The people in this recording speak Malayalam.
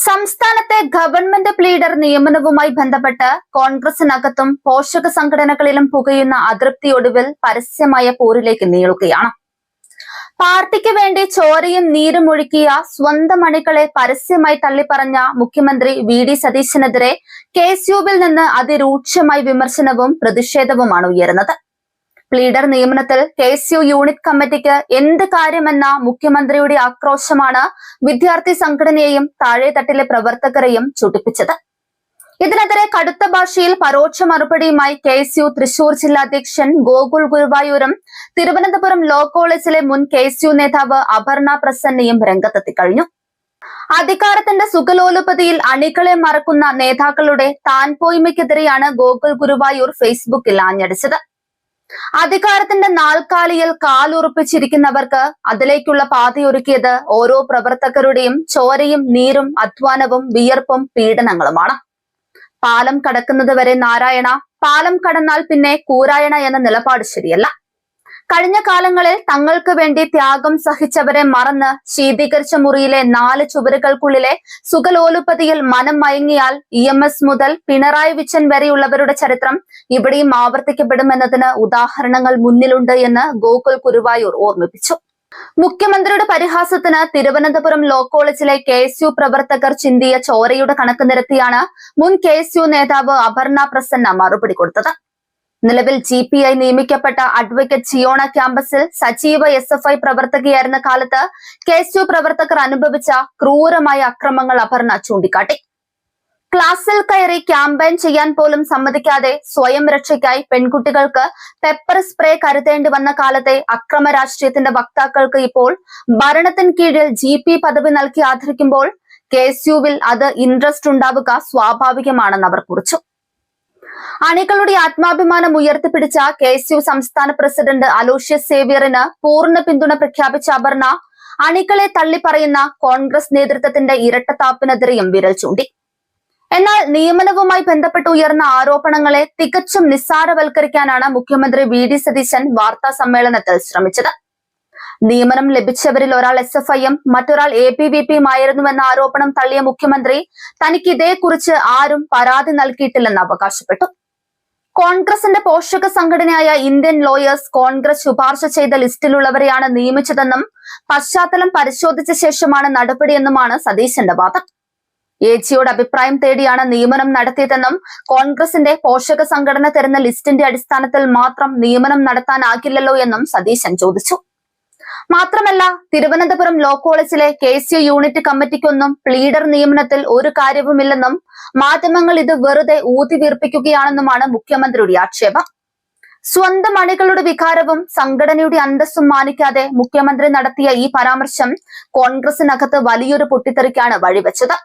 സംസ്ഥാനത്തെ ഗവൺമെന്റ് പ്ലീഡർ നിയമനവുമായി ബന്ധപ്പെട്ട് കോൺഗ്രസിനകത്തും പോഷക സംഘടനകളിലും പുകയുന്ന അതൃപ്തിയൊടുവിൽ പരസ്യമായ പോരിലേക്ക് നീളുകയാണ്. പാർട്ടിക്ക് വേണ്ടി ചോരയും നീരും ഒഴുക്കിയ സ്വന്തം അണികളെ പരസ്യമായി തള്ളിപ്പറഞ്ഞ മുഖ്യമന്ത്രി വി.ഡി. സതീശനെതിരെ കെ.എസ്.യുവിൽ നിന്ന് അതിരൂക്ഷമായ വിമർശനവും പ്രതിഷേധവുമാണ് ഉയരുന്നത്. പ്ലീഡർ നിയമനത്തിൽ കെ.എസ്.യു യൂണിറ്റ് കമ്മിറ്റിക്ക് എന്ത് കാര്യമെന്ന മുഖ്യമന്ത്രിയുടെ ആക്രോശമാണ് വിദ്യാർത്ഥി സംഘടനയെയും താഴെത്തട്ടിലെ പ്രവർത്തകരെയും ചുടിപ്പിച്ചത്. ഇതിനെതിരെ കടുത്ത ഭാഷയിൽ പരോക്ഷ മറുപടിയുമായി കെ.എസ്.യു തൃശൂർ ജില്ലാ അധ്യക്ഷൻ ഗോകുൽ ഗുരുവായൂരും തിരുവനന്തപുരം ലോ കോളേജിലെ മുൻ കെ.എസ്.യു നേതാവ് അപർണ പ്രസന്നയും രംഗത്തെത്തിക്കഴിഞ്ഞു. അധികാരത്തിന്റെ സുഖലോലുപതിയിൽ അണികളെ മറക്കുന്ന നേതാക്കളുടെ താൻപോയ്മയ്ക്കെതിരെയാണ് ഗോകുൽ ഗുരുവായൂർ ഫേസ്ബുക്കിൽ ആഞ്ഞടിച്ചത്. അധികാരത്തിന്റെ നാൽക്കാലിയിൽ കാലുറപ്പിച്ചിരിക്കുന്നവർക്ക് അതിലേക്കുള്ള പാതയൊരുക്കിയത് ഓരോ പ്രവർത്തകരുടെയും ചോരയും നീരും അധ്വാനവും വിയർപ്പും പീഡനങ്ങളുമാണ്. പാലം കടക്കുന്നത് വരെ നാരായണ, പാലം കടന്നാൽ പിന്നെ കൂരായണ എന്ന നിലപാട് ശരിയല്ല. കഴിഞ്ഞ കാലങ്ങളിൽ തങ്ങൾക്ക് വേണ്ടി ത്യാഗം സഹിച്ചവരെ മറന്ന് ശീതീകരിച്ച മുറിയിലെ 4 ചുവരുകൾക്കുള്ളിലെ സുഖലോലുപതിയിൽ മനം മയങ്ങിയാൽ EMS മുതൽ പിണറായി വിജയൻ വരെയുള്ളവരുടെ ചരിത്രം ഇവിടെയും ആവർത്തിക്കപ്പെടുമെന്നതിന് ഉദാഹരണങ്ങൾ മുന്നിലുണ്ട് എന്ന് ഗോകുൽ ഗുരുവായൂർ ഓർമ്മിപ്പിച്ചു. മുഖ്യമന്ത്രിയുടെ പരിഹാസത്തിന് തിരുവനന്തപുരം ലോ കോളേജിലെ കെ.എസ്.യു പ്രവർത്തകർ ചിന്തിയ ചോരയുടെ കണക്ക് നിരത്തിയാണ് മുൻ കെ.എസ്.യു നേതാവ് അപർണ പ്രസന്ന മറുപടി കൊടുത്തത്. നിലവിൽ GPI നിയമിക്കപ്പെട്ട അഡ്വക്കേറ്റ് ജിയോണ ക്യാമ്പസിൽ സജീവ SFI പ്രവർത്തകയായിരുന്ന കാലത്ത് കെ.എസ്.യു പ്രവർത്തകർ അനുഭവിച്ച ക്രൂരമായ അക്രമങ്ങൾ അപർണ ചൂണ്ടിക്കാട്ടി. ക്ലാസ്സിൽ കയറി ക്യാമ്പയിൻ ചെയ്യാൻ പോലും സമ്മതിക്കാതെ സ്വയം രക്ഷയ്ക്കായി പെൺകുട്ടികൾക്ക് പെപ്പർ സ്പ്രേ കരുതേണ്ടി വന്ന കാലത്തെ അക്രമ രാഷ്ട്രീയത്തിന്റെ വക്താക്കൾക്ക് ഇപ്പോൾ ഭരണത്തിന് കീഴിൽ GP പദവി നൽകി ആദരിക്കുമ്പോൾ കെ.എസ്.യുവിൽ അത് ഇൻട്രസ്റ്റ് ഉണ്ടാവുക സ്വാഭാവികമാണെന്ന് അവർ കുറിച്ചു. അണികളുടെ ആത്മാഭിമാനം ഉയർത്തിപ്പിടിച്ച കെ.എസ്.യു സംസ്ഥാന പ്രസിഡന്റ് അലോഷ്യസ് സേവ്യറിന് പൂർണ്ണ പിന്തുണ പ്രഖ്യാപിച്ച അപർണ അണികളെ തള്ളിപ്പറയുന്ന കോൺഗ്രസ് നേതൃത്വത്തിന്റെ ഇരട്ടത്താപ്പിനെതിരെയും വിരൽ ചൂണ്ടി. എന്നാൽ നിയമനവുമായി ബന്ധപ്പെട്ട് ഉയർന്ന ആരോപണങ്ങളെ തികച്ചും നിസ്സാരവൽക്കരിക്കാനാണ് മുഖ്യമന്ത്രി വി.ഡി. സതീശൻ വാർത്താ സമ്മേളനത്തിൽ ശ്രമിച്ചത്. നിയമനം ലഭിച്ചവരിൽ ഒരാൾ SFIയും മറ്റൊരാൾ ABVPയും ആയിരുന്നുവെന്ന ആരോപണം തള്ളിയ മുഖ്യമന്ത്രി തനിക്ക് ഇതേക്കുറിച്ച് ആരും പരാതി നൽകിയിട്ടില്ലെന്ന് അവകാശപ്പെട്ടു. കോൺഗ്രസിന്റെ പോഷക സംഘടനയായ ഇന്ത്യൻ ലോയേഴ്സ് കോൺഗ്രസ് ശുപാർശ ചെയ്ത ലിസ്റ്റിലുള്ളവരെയാണ് നിയമിച്ചതെന്നും പശ്ചാത്തലം പരിശോധിച്ച ശേഷമാണ് നടപടിയെന്നുമാണ് സതീശന്റെ വാദം. AGയോട് അഭിപ്രായം തേടിയാണ് നിയമനം നടത്തിയതെന്നും കോൺഗ്രസിന്റെ പോഷക സംഘടന തരുന്ന ലിസ്റ്റിന്റെ അടിസ്ഥാനത്തിൽ മാത്രം നിയമനം നടത്താനാകില്ലല്ലോ എന്നും സതീശൻ ചോദിച്ചു. മാത്രമല്ല, തിരുവനന്തപുരം ലോ കോളേജിലെ കെ.എസ്.യു യൂണിറ്റ് കമ്മിറ്റിക്കൊന്നും പ്ലീഡർ നിയമനത്തിൽ ഒരു കാര്യവുമില്ലെന്നും മാധ്യമങ്ങൾ ഇത് വെറുതെ ഊതിവീർപ്പിക്കുകയാണെന്നുമാണ് മുഖ്യമന്ത്രിയുടെ ആക്ഷേപം. സ്വന്തം അണികളുടെ വികാരവും സംഘടനയുടെ അന്തസ്സും മാനിക്കാതെ മുഖ്യമന്ത്രി നടത്തിയ ഈ പരാമർശം കോൺഗ്രസിനകത്ത് വലിയൊരു പൊട്ടിത്തെറിക്കാണ് വഴിവെച്ചത്.